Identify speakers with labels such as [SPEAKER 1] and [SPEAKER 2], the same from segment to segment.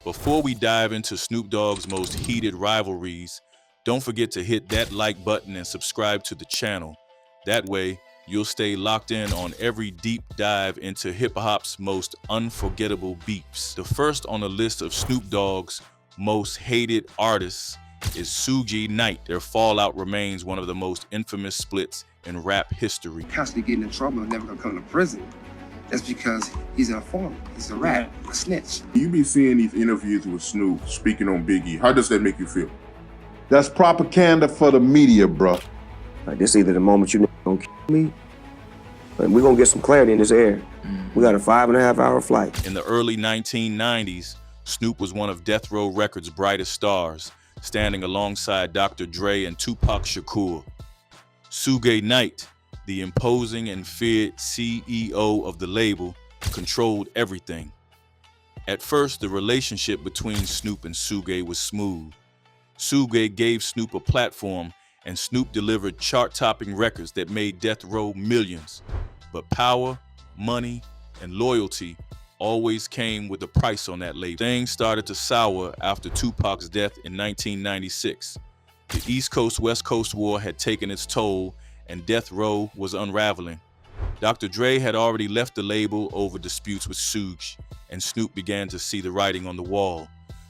[SPEAKER 1] Before we dive into Snoop Dogg's most heated rivalries, don't forget to hit that like button and subscribe to the channel. That way, you'll stay locked in on every deep dive into hip-hop's most unforgettable beefs. The first on the list of Snoop Dogg's most hated artists is Suge Knight. Their fallout remains one of the most infamous splits in rap history.
[SPEAKER 2] Constantly getting in trouble and never gonna come to prison. That's because he's an informant, he's a rat, a snitch.
[SPEAKER 3] You be seeing these interviews with Snoop speaking on Biggie. How does that make you feel?
[SPEAKER 4] That's propaganda for the media, bro.
[SPEAKER 5] Like, this either the moment you gonna kill me, but we're gonna get some clarity in this air. We got a 5.5-hour flight.
[SPEAKER 1] In the early 1990s, Snoop was one of Death Row Records' brightest stars, standing alongside Dr. Dre and Tupac Shakur. Suge Knight, the imposing and feared CEO of the label, controlled everything. At first, the relationship between Snoop and Suge was smooth. Suge gave Snoop a platform, and Snoop delivered chart-topping records that made Death Row millions. But power, money, and loyalty always came with a price on that label. Things started to sour after Tupac's death in 1996. The East Coast-West Coast War had taken its toll, and Death Row was unraveling. Dr. Dre had already left the label over disputes with Suge, and Snoop began to see the writing on the wall.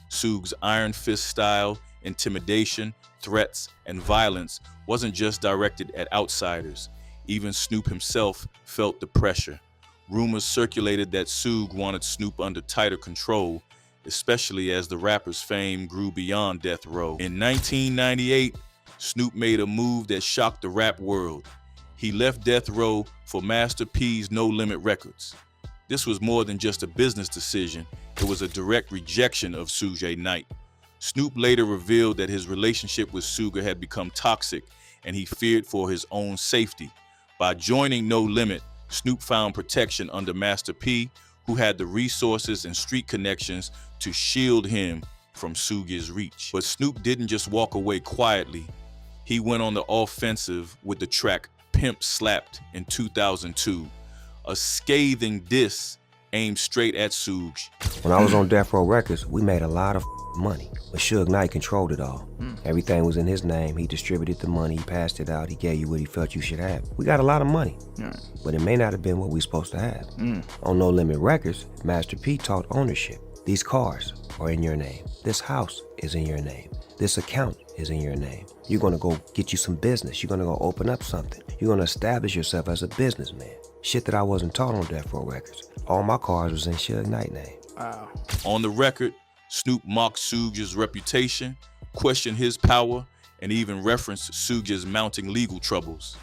[SPEAKER 1] Suge's iron fist style, intimidation, threats, and violence wasn't just directed at outsiders. Even Snoop himself felt the pressure. Rumors circulated that Suge wanted Snoop under tighter control, especially as the rapper's fame grew beyond Death Row. In 1998, Snoop made a move that shocked the rap world. He left Death Row for Master P's No Limit Records. This was more than just a business decision, it was a direct rejection of Suge Knight. Snoop later revealed that his relationship with Suge had become toxic, and he feared for his own safety. By joining No Limit, Snoop found protection under Master P, who had the resources and street connections to shield him from Suge's reach. But Snoop didn't just walk away quietly. He went on the offensive with the track Pimp Slapped in 2002, a scathing diss aimed straight at Suge.
[SPEAKER 5] When I was on Death Row Records, we made a lot of money, but Suge Knight controlled it all. Everything was in his name. He distributed the money, he passed it out, he gave you what he felt you should have. We got a lot of money, but it may not have been what we supposed to have. On No Limit Records, Master P taught ownership. These cars are in your name. This house is in your name. This account is in your name. You're gonna go get you some business. You're gonna go open up something. You're gonna establish yourself as a businessman. Shit that I wasn't taught on Death Row Records. All my cars was in Suge Knight's name.
[SPEAKER 6] Wow.
[SPEAKER 1] On the record, Snoop mocked Suge's reputation, questioned his power, and even referenced Suge's mounting legal troubles.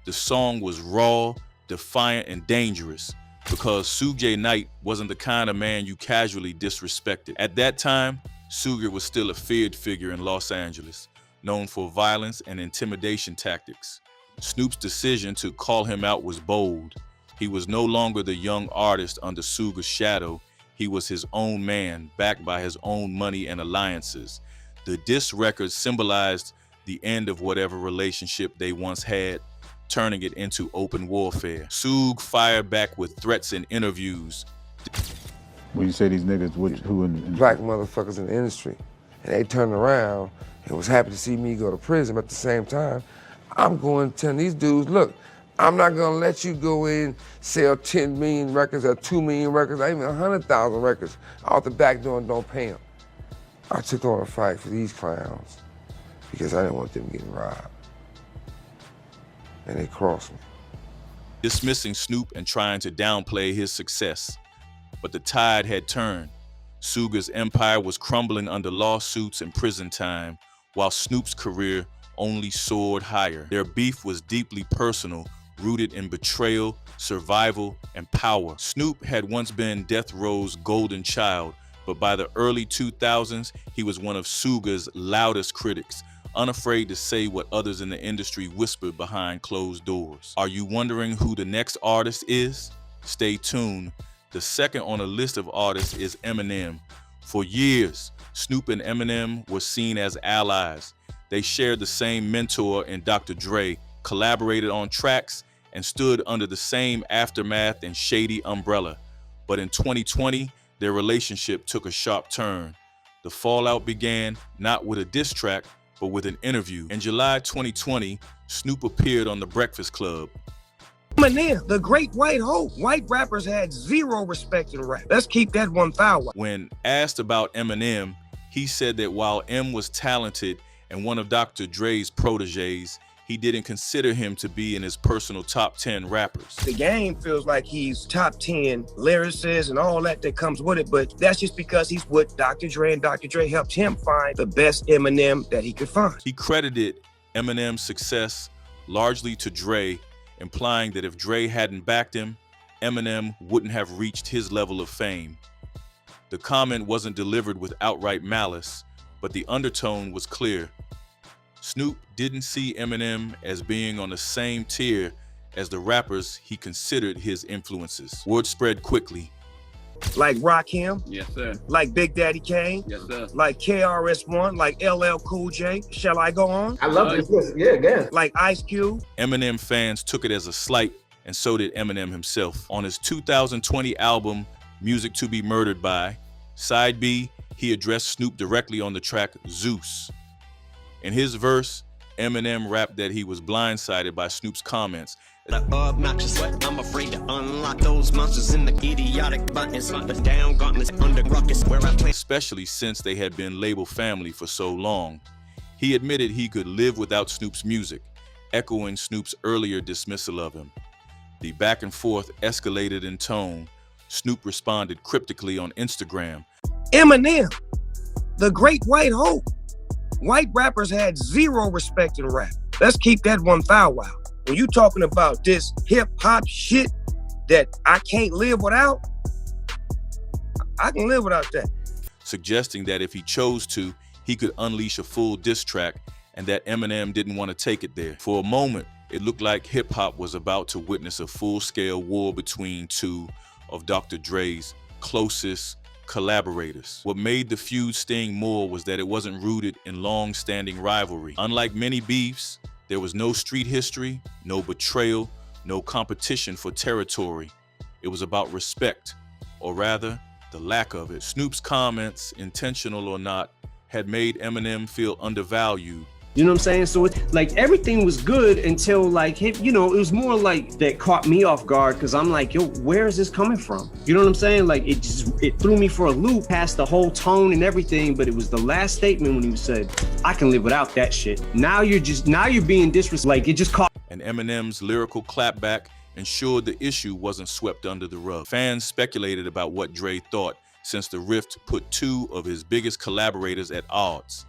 [SPEAKER 1] The song was raw, defiant, and dangerous because Suge Knight wasn't the kind of man you casually disrespected. At that time, Suge was still a feared figure in Los Angeles, known for violence and intimidation tactics. Snoop's decision to call him out was bold. He was no longer the young artist under Suge's shadow. He was his own man, backed by his own money and alliances. The diss record symbolized the end of whatever relationship they once had, turning it into open warfare. Suge fired back with threats in interviews.
[SPEAKER 6] When you say these niggas, who in
[SPEAKER 7] Black motherfuckers in the industry, and they turned around and was happy to see me go to prison, but at the same time, I'm going to tell these dudes, look, I'm not gonna let you go in, sell 10 million records or 2 million records, or even 100,000 records out the back door and don't pay them. I took on a fight for these clowns because I didn't want them getting robbed. And they crossed me.
[SPEAKER 1] Dismissing Snoop and trying to downplay his success. But the tide had turned. Suge's empire was crumbling under lawsuits and prison time, while Snoop's career only soared higher. Their beef was deeply personal, rooted in betrayal, survival, and power. Snoop had once been Death Row's golden child, but by the early 2000s, he was one of Suge's loudest critics, unafraid to say what others in the industry whispered behind closed doors. Are you wondering who the next artist is? Stay tuned. The second on the list of artists is Eminem. For years, Snoop and Eminem were seen as allies. They shared the same mentor in Dr. Dre, collaborated on tracks, and stood under the same aftermath and shady umbrella. But in 2020, their relationship took a sharp turn. The fallout began not with a diss track, but with an interview. In July 2020, Snoop appeared on The Breakfast Club.
[SPEAKER 2] Eminem, the great white hope. White rappers had zero respect in rap. Let's keep that 1,000.
[SPEAKER 1] When asked about Eminem, he said that while M was talented and one of Dr. Dre's proteges, he didn't consider him to be in his personal top 10 rappers.
[SPEAKER 2] The game feels like he's top 10 lyricists and all that comes with it, but that's just because he's with Dr. Dre, and Dr. Dre helped him find the best Eminem that he could find.
[SPEAKER 1] He credited Eminem's success largely to Dre, implying that if Dre hadn't backed him, Eminem wouldn't have reached his level of fame. The comment wasn't delivered with outright malice, but the undertone was clear. Snoop didn't see Eminem as being on the same tier as the rappers he considered his influences. Word spread quickly.
[SPEAKER 2] Like Rakim,
[SPEAKER 8] Yes, sir.
[SPEAKER 2] like Big Daddy Kane,
[SPEAKER 8] Yes, sir.
[SPEAKER 2] like KRS-One, like LL Cool J. Shall I go on?
[SPEAKER 9] I love this list. Yeah, again.
[SPEAKER 2] Like Ice Cube.
[SPEAKER 1] Eminem fans took it as a slight, and so did Eminem himself. On his 2020 album, Music to Be Murdered By, Side B, he addressed Snoop directly on the track Zeus. In his verse, Eminem rapped that he was blindsided by Snoop's comments.
[SPEAKER 10] Obnoxious, I'm afraid to unlock those monsters in the idiotic buttons. The down gauntlets under ruckus where I play.
[SPEAKER 1] Especially since they had been label family for so long. He admitted he could live without Snoop's music, echoing Snoop's earlier dismissal of him. The back and forth escalated in tone. Snoop responded cryptically on Instagram.
[SPEAKER 2] Eminem, the great white hope. White rappers had zero respect in rap. Let's keep that 1,000. When you talking about this hip hop shit that I can't live without, I can live without that.
[SPEAKER 1] Suggesting that if he chose to, he could unleash a full diss track and that Eminem didn't want to take it there. For a moment, it looked like hip hop was about to witness a full-scale war between two of Dr. Dre's closest collaborators. What made the feud sting more was that it wasn't rooted in long-standing rivalry. Unlike many beefs, there was no street history, no betrayal, no competition for territory. It was about respect, or rather, the lack of it. Snoop's comments, intentional or not, had made Eminem feel undervalued.
[SPEAKER 9] You know what I'm saying? So it's like everything was good until like, you know, it was more like that caught me off guard because I'm like, yo, where is this coming from? You know what I'm saying? Like it threw me for a loop past the whole tone and everything, but it was the last statement when he said, I can live without that shit. Now you're being disrespectful. Like it just caught.
[SPEAKER 1] And Eminem's lyrical clapback ensured the issue wasn't swept under the rug. Fans speculated about what Dre thought since the rift put two of his biggest collaborators at odds.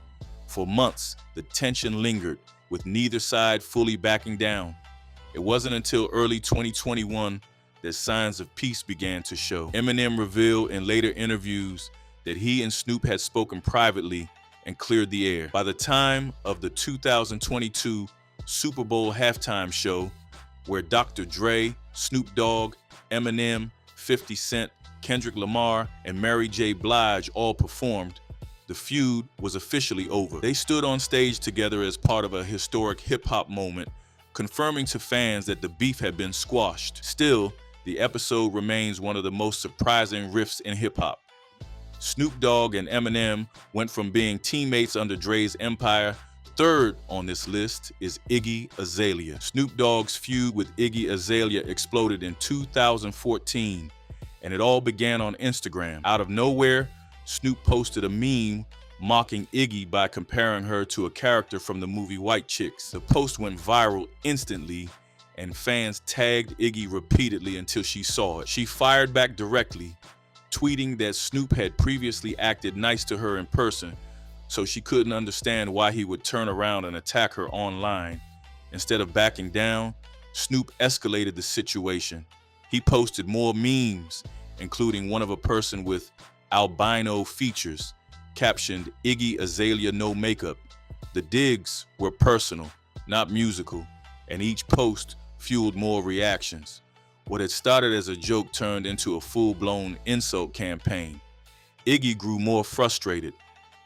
[SPEAKER 1] For months, the tension lingered, with neither side fully backing down. It wasn't until early 2021 that signs of peace began to show. Eminem revealed in later interviews that he and Snoop had spoken privately and cleared the air. By the time of the 2022 Super Bowl halftime show, where Dr. Dre, Snoop Dogg, Eminem, 50 Cent, Kendrick Lamar, and Mary J. Blige all performed, the feud was officially over. They stood on stage together as part of a historic hip-hop moment, confirming to fans that the beef had been squashed. Still, the episode remains one of the most surprising rifts in hip-hop. Snoop Dogg and Eminem went from being teammates under Dre's empire. Third on this list is Iggy Azalea. Snoop Dogg's feud with Iggy Azalea exploded in 2014, and it all began on Instagram. Out of nowhere, Snoop posted a meme mocking Iggy by comparing her to a character from the movie White Chicks. The post went viral instantly, and fans tagged Iggy repeatedly until she saw it. She fired back directly, tweeting that Snoop had previously acted nice to her in person, so she couldn't understand why he would turn around and attack her online. Instead of backing down, Snoop escalated the situation. He posted more memes, including one of a person with albino features, captioned Iggy Azalea no makeup. The digs were personal, not musical, and each post fueled more reactions. What had started as a joke turned into a full-blown insult campaign. Iggy grew more frustrated.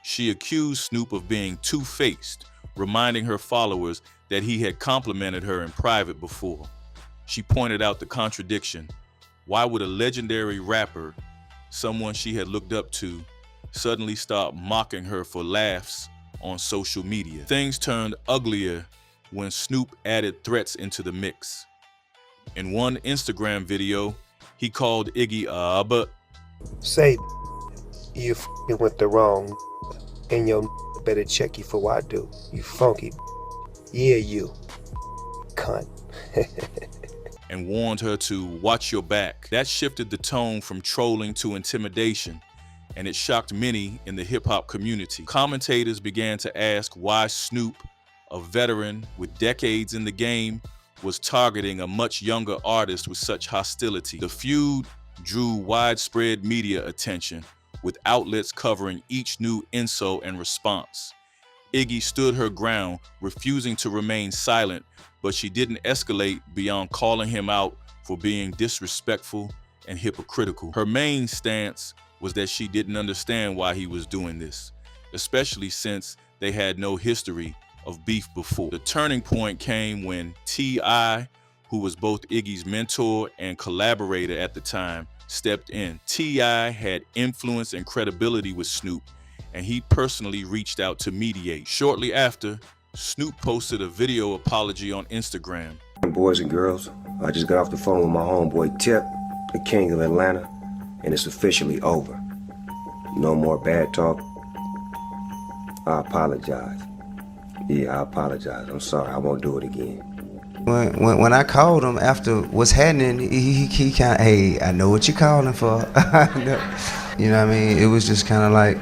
[SPEAKER 1] She accused Snoop of being two-faced, reminding her followers that he had complimented her in private before. She pointed out the contradiction. Why would a legendary rapper someone she had looked up to, suddenly stopped mocking her for laughs on social media. Things turned uglier when Snoop added threats into the mix. In one Instagram video, he called Iggy a
[SPEAKER 5] Say, you f***ing with the wrong, and your better check you for what I do. You funky, yeah, you cunt.
[SPEAKER 1] and warned her to watch your back. That shifted the tone from trolling to intimidation, and it shocked many in the hip-hop community. Commentators began to ask why Snoop, a veteran with decades in the game, was targeting a much younger artist with such hostility. The feud drew widespread media attention, with outlets covering each new insult and response. Iggy stood her ground, refusing to remain silent, but she didn't escalate beyond calling him out for being disrespectful and hypocritical. Her main stance was that she didn't understand why he was doing this, especially since they had no history of beef before. The turning point came when T.I., who was both Iggy's mentor and collaborator at the time, stepped in. T.I. had influence and credibility with Snoop, and he personally reached out to mediate. Shortly after, Snoop posted a video apology on Instagram.
[SPEAKER 5] Boys and girls, I just got off the phone with my homeboy Tip, the king of Atlanta, and it's officially over. No more bad talk. I apologize. Yeah, I apologize. I'm sorry. I won't do it again.
[SPEAKER 8] When I called him after what's happening, he kind of, hey, I know what you're calling for. You know what I mean? It was just kind of like,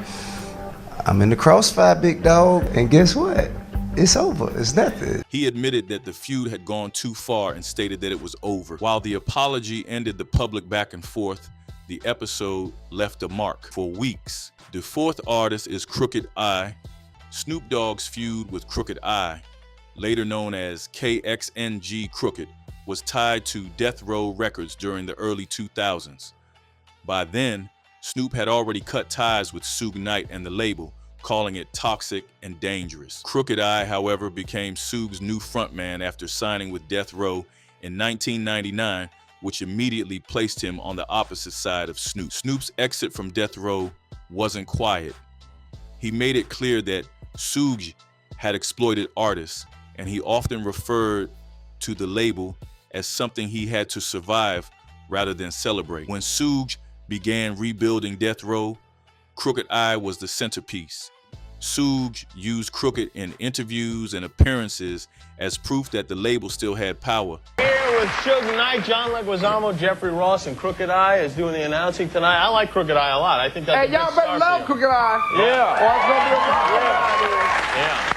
[SPEAKER 8] I'm in the crossfire, big dog, and guess what? It's over. It's nothing.
[SPEAKER 1] He admitted that the feud had gone too far and stated that it was over. While the apology ended the public back and forth, the episode left a mark. For weeks, the fourth artist is Crooked I. Snoop Dogg's feud with Crooked I, later known as KXNG Crooked, was tied to Death Row Records during the early 2000s. By then, Snoop had already cut ties with Suge Knight and the label, calling it toxic and dangerous. Crooked I, however, became Suge's new frontman after signing with Death Row in 1999, which immediately placed him on the opposite side of Snoop. Snoop's exit from Death Row wasn't quiet. He made it clear that Suge had exploited artists, and he often referred to the label as something he had to survive rather than celebrate. When Suge began rebuilding Death Row, Crooked I was the centerpiece. Suge used Crooked in interviews and appearances as proof that the label still had power.
[SPEAKER 11] Here with Suge Knight, John Leguizamo, Jeffrey Ross, and Crooked I is doing the announcing tonight. I like Crooked I a lot. I think that's
[SPEAKER 7] Hey, y'all better love Crooked I.
[SPEAKER 11] Yeah.
[SPEAKER 7] Or it's gonna be a problem.
[SPEAKER 11] Yeah.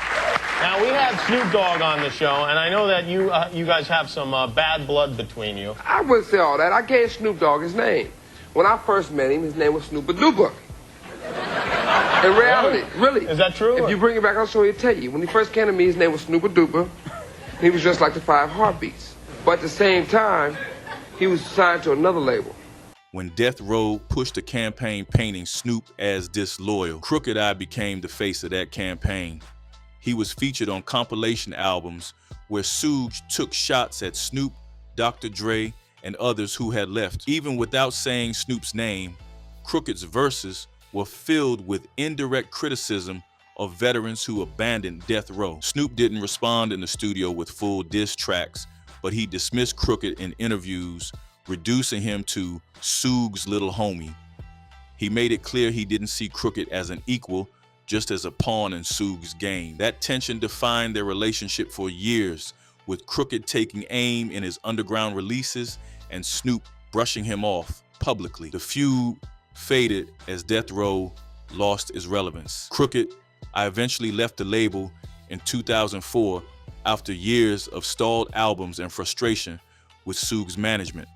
[SPEAKER 11] Now, we had Snoop Dogg on the show, and I know that you guys have some bad blood between you.
[SPEAKER 7] I wouldn't say all that. I gave Snoop Dogg his name. When I first met him, his name was Snoopa Doopa. In reality, really.
[SPEAKER 11] Is that true?
[SPEAKER 7] If you bring it back, I'll show you, tell you. When he first came to me, his name was Snoopa Doopa. He was just like the 5 Heartbeats. But at the same time, he was signed to another label.
[SPEAKER 1] When Death Row pushed a campaign painting Snoop as disloyal, Crooked I became the face of that campaign. He was featured on compilation albums where Suge took shots at Snoop, Dr. Dre, and others who had left. Even without saying Snoop's name, Crooked's verses were filled with indirect criticism of veterans who abandoned Death Row. Snoop didn't respond in the studio with full diss tracks, but he dismissed Crooked in interviews, reducing him to Suge's little homie. He made it clear he didn't see Crooked as an equal, just as a pawn in Suge's game. That tension defined their relationship for years, with Crooked taking aim in his underground releases and Snoop brushing him off publicly. The feud faded as Death Row lost its relevance. Crooked I eventually left the label in 2004 after years of stalled albums and frustration with Suge's management.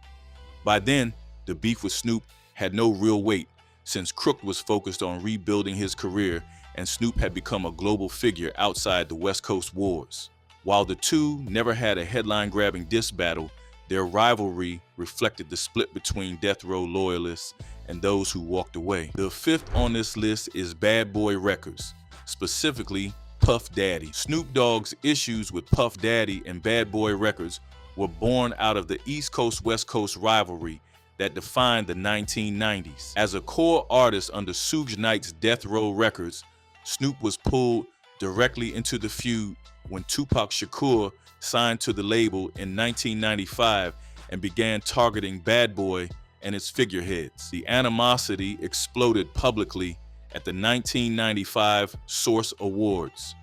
[SPEAKER 1] By then, the beef with Snoop had no real weight, since Crooked was focused on rebuilding his career and Snoop had become a global figure outside the West Coast wars. While the two never had a headline-grabbing diss battle, their rivalry reflected the split between Death Row loyalists and those who walked away. The fifth on this list is Bad Boy Records, specifically Puff Daddy. Snoop Dogg's issues with Puff Daddy and Bad Boy Records were born out of the East Coast-West Coast rivalry that defined the 1990s. As a core artist under Suge Knight's Death Row Records, Snoop was pulled directly into the feud when Tupac Shakur signed to the label in 1995 and began targeting Bad Boy and its figureheads. The animosity exploded publicly at the 1995 Source Awards.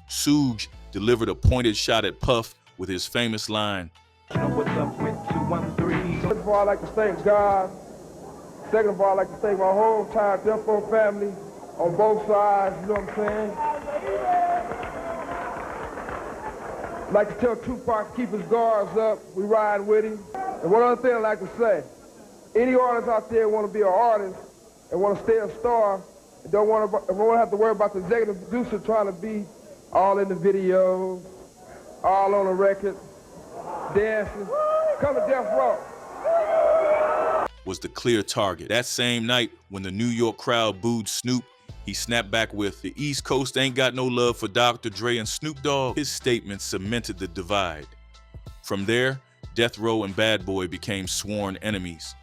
[SPEAKER 1] Suge delivered a pointed shot at Puff with his famous line,
[SPEAKER 12] What's up with 213? First of all, I'd like to thank God. Second of all, I'd like to thank my whole entire Death Row family on both sides, you know what I'm saying? I'd like to tell Tupac to keep his guards up. We ride with him. And one other thing I'd like to say, any artists out there want to be an artist and want to stay a star and don't want to have to worry about the executive producer trying to be all in the videos, all on the record, dancing. Come to Death Row.
[SPEAKER 1] Was the clear target. That same night, when the New York crowd booed Snoop, he snapped back with, "The East Coast ain't got no love for Dr. Dre and Snoop Dogg." His statement cemented the divide. From there, Death Row and Bad Boy became sworn enemies.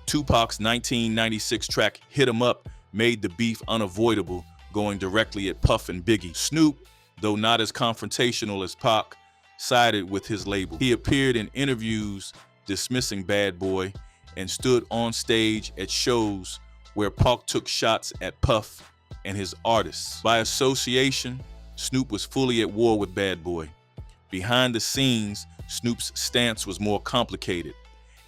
[SPEAKER 1] Tupac's 1996 track Hit 'Em Up made the beef unavoidable, going directly at Puff and Biggie. Snoop, though not as confrontational as Pac, sided with his label. He appeared in interviews dismissing Bad Boy and stood on stage at shows where Pac took shots at Puff and his artists. By association, Snoop was fully at war with Bad Boy. Behind the scenes, Snoop's stance was more complicated.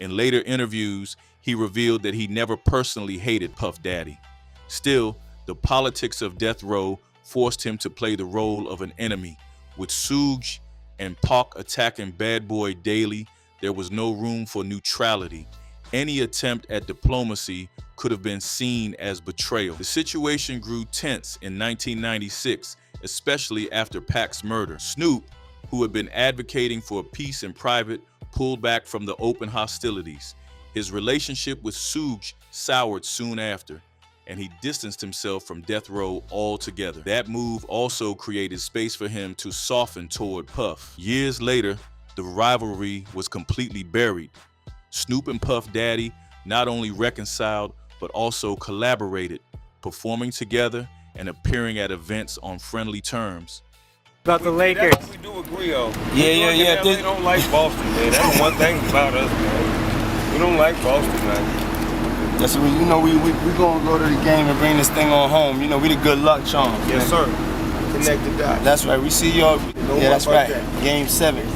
[SPEAKER 1] In later interviews, he revealed that he never personally hated Puff Daddy. Still, the politics of Death Row forced him to play the role of an enemy. With Suge and Pac attacking Bad Boy daily, there was no room for neutrality. Any attempt at diplomacy could have been seen as betrayal. The situation grew tense in 1996, especially after Pac's murder. Snoop, who had been advocating for peace in private, pulled back from the open hostilities. His relationship with Suge soured soon after, and he distanced himself from Death Row altogether. That move also created space for him to soften toward Puff. Years later, the rivalry was completely buried. Snoop and Puff Daddy not only reconciled, but also collaborated, performing together and appearing at events on friendly terms.
[SPEAKER 13] About the Lakers.
[SPEAKER 14] That's what we do agree on.
[SPEAKER 13] Yeah.
[SPEAKER 14] We don't like Boston, man. That's the one thing about us, man. We don't like Boston, man.
[SPEAKER 13] That's what we gonna go to the game and bring this thing on home. You know, we the good luck charm.
[SPEAKER 14] Yes, sir.
[SPEAKER 13] Connect the dots. That's right. We see y'all. Yeah, that's right. Game 7.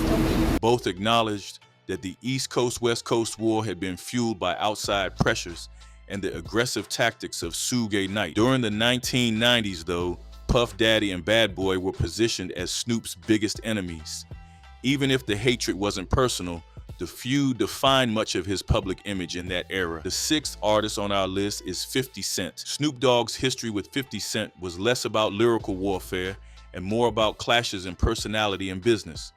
[SPEAKER 1] Both acknowledged that the East Coast-West Coast war had been fueled by outside pressures and the aggressive tactics of Suge Knight. During the 1990s, though, Puff Daddy and Bad Boy were positioned as Snoop's biggest enemies. Even if the hatred wasn't personal, the feud defined much of his public image in that era. The sixth artist on our list is 50 Cent. Snoop Dogg's history with 50 Cent was less about lyrical warfare and more about clashes in personality and business.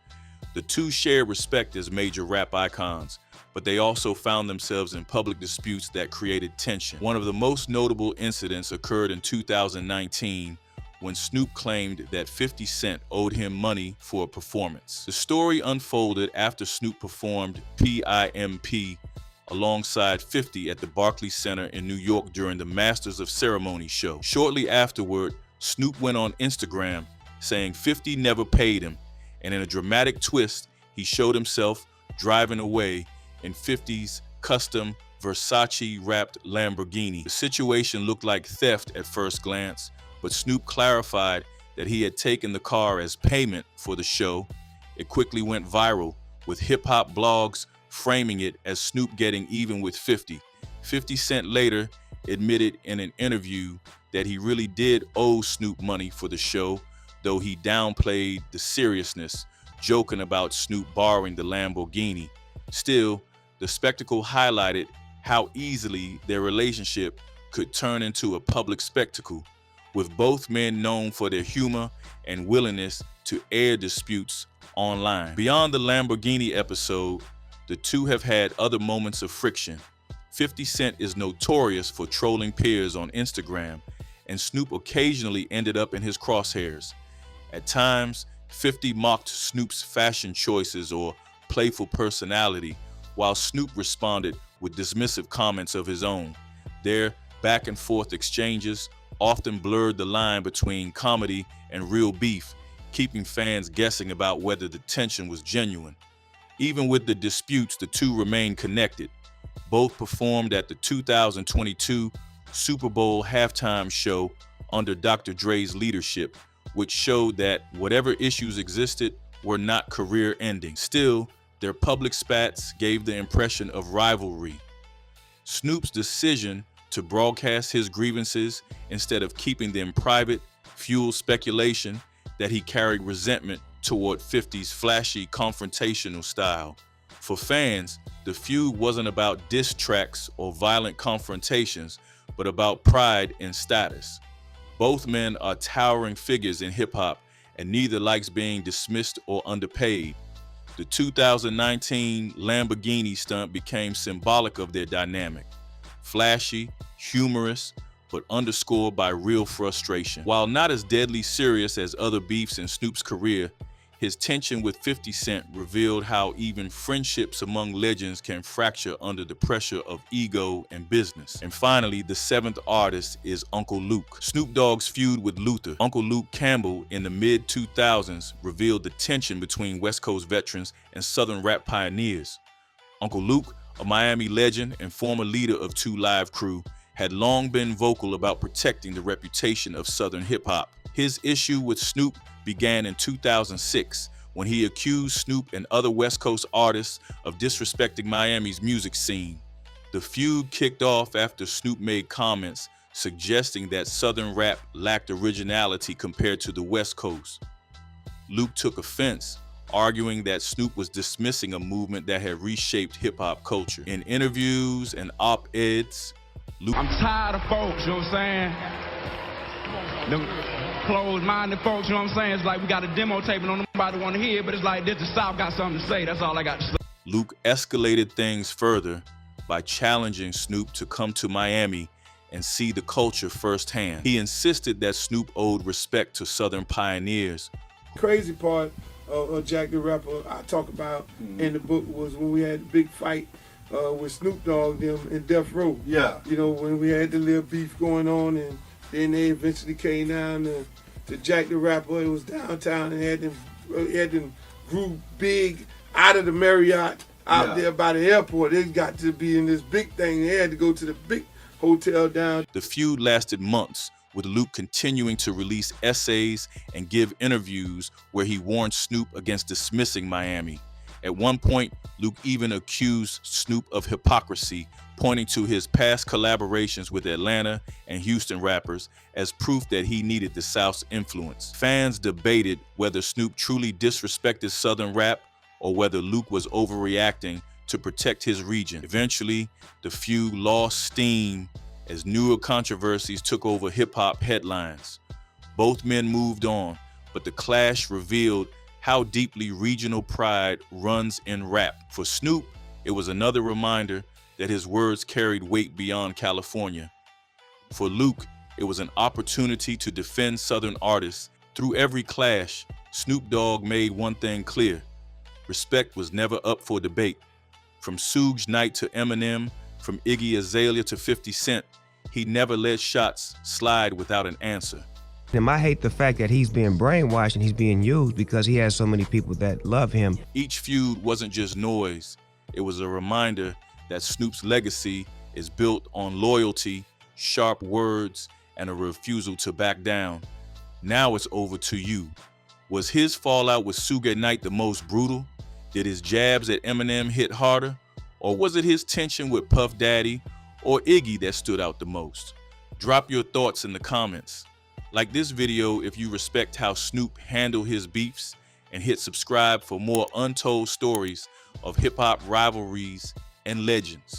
[SPEAKER 1] The two shared respect as major rap icons, but they also found themselves in public disputes that created tension. One of the most notable incidents occurred in 2019 when Snoop claimed that 50 Cent owed him money for a performance. The story unfolded after Snoop performed PIMP alongside 50 at the Barclays Center in New York during the Masters of Ceremony show. Shortly afterward, Snoop went on Instagram saying 50 never paid him, and in a dramatic twist, he showed himself driving away in 50's custom Versace-wrapped Lamborghini. The situation looked like theft at first glance, but Snoop clarified that he had taken the car as payment for the show. It quickly went viral, with hip-hop blogs framing it as Snoop getting even with 50. 50 Cent later admitted in an interview that he really did owe Snoop money for the show, though he downplayed the seriousness, joking about Snoop borrowing the Lamborghini. Still, the spectacle highlighted how easily their relationship could turn into a public spectacle, with both men known for their humor and willingness to air disputes online. Beyond the Lamborghini episode, the two have had other moments of friction. 50 Cent is notorious for trolling peers on Instagram, and Snoop occasionally ended up in his crosshairs. At times, 50 mocked Snoop's fashion choices or playful personality, while Snoop responded with dismissive comments of his own. Their back and forth exchanges often blurred the line between comedy and real beef, keeping fans guessing about whether the tension was genuine. Even with the disputes, the two remained connected. Both performed at the 2022 Super Bowl halftime show under Dr. Dre's leadership, which showed that whatever issues existed were not career-ending. Still, their public spats gave the impression of rivalry. Snoop's decision to broadcast his grievances instead of keeping them private fueled speculation that he carried resentment toward 50's flashy confrontational style. For fans, the feud wasn't about diss tracks or violent confrontations, but about pride and status. Both men are towering figures in hip-hop, and neither likes being dismissed or underpaid. The 2019 Lamborghini stunt became symbolic of their dynamic. Flashy, humorous, but underscored by real frustration. While not as deadly serious as other beefs in Snoop's career, his tension with 50 Cent revealed how even friendships among legends can fracture under the pressure of ego and business. And finally, the seventh artist is Uncle Luke. Snoop Dogg's feud with Luther. Uncle Luke Campbell in the mid-2000s revealed the tension between West Coast veterans and Southern rap pioneers. Uncle Luke, a Miami legend and former leader of 2 Live Crew, had long been vocal about protecting the reputation of Southern hip-hop. His issue with Snoop began in 2006 when he accused Snoop and other West Coast artists of disrespecting Miami's music scene. The feud kicked off after Snoop made comments suggesting that Southern rap lacked originality compared to the West Coast. Luke took offense, arguing that Snoop was dismissing a movement that had reshaped hip-hop culture. In interviews and op-eds, Luke—
[SPEAKER 15] I'm tired of folks, you know what I'm saying? Them closed-minded folks, you know what I'm saying? It's like we got a demo tape and nobody want to hear it, but it's like this, the South got something to say. That's all I got to say.
[SPEAKER 1] Luke escalated things further by challenging Snoop to come to Miami and see the culture firsthand. He insisted that Snoop owed respect to Southern pioneers.
[SPEAKER 16] Crazy part of Jack the Rapper I talk about in the book was when we had the big fight with Snoop Dogg them in Death Row. Yeah. You know, when we had the little beef going on, and then they eventually came down to Jack the Rapper. It was downtown and had them grew big out of the Marriott out there by the airport. They got to be in this big thing. They had to go to the big hotel down.
[SPEAKER 1] The feud lasted months, with Luke continuing to release essays and give interviews where he warned Snoop against dismissing Miami. At one point, Luke even accused Snoop of hypocrisy, pointing to his past collaborations with Atlanta and Houston rappers as proof that he needed the South's influence. Fans debated whether Snoop truly disrespected Southern rap or whether Luke was overreacting to protect his region. Eventually, the feud lost steam as newer controversies took over hip-hop headlines. Both men moved on, but the clash revealed how deeply regional pride runs in rap. For Snoop, it was another reminder that his words carried weight beyond California. For Luke, it was an opportunity to defend Southern artists. Through every clash, Snoop Dogg made one thing clear: respect was never up for debate. From Suge Knight to Eminem, from Iggy Azalea to 50 Cent, he never let shots slide without an answer.
[SPEAKER 5] And I hate the fact that he's being brainwashed and he's being used because he has so many people that love him.
[SPEAKER 1] Each feud wasn't just noise. It was a reminder that Snoop's legacy is built on loyalty, sharp words, and a refusal to back down. Now it's over to you. Was his fallout with Suge Knight the most brutal? Did his jabs at Eminem hit harder? Or was it his tension with Puff Daddy or Iggy that stood out the most? Drop your thoughts in the comments. Like this video if you respect how Snoop handled his beefs, and hit subscribe for more untold stories of hip-hop rivalries and legends.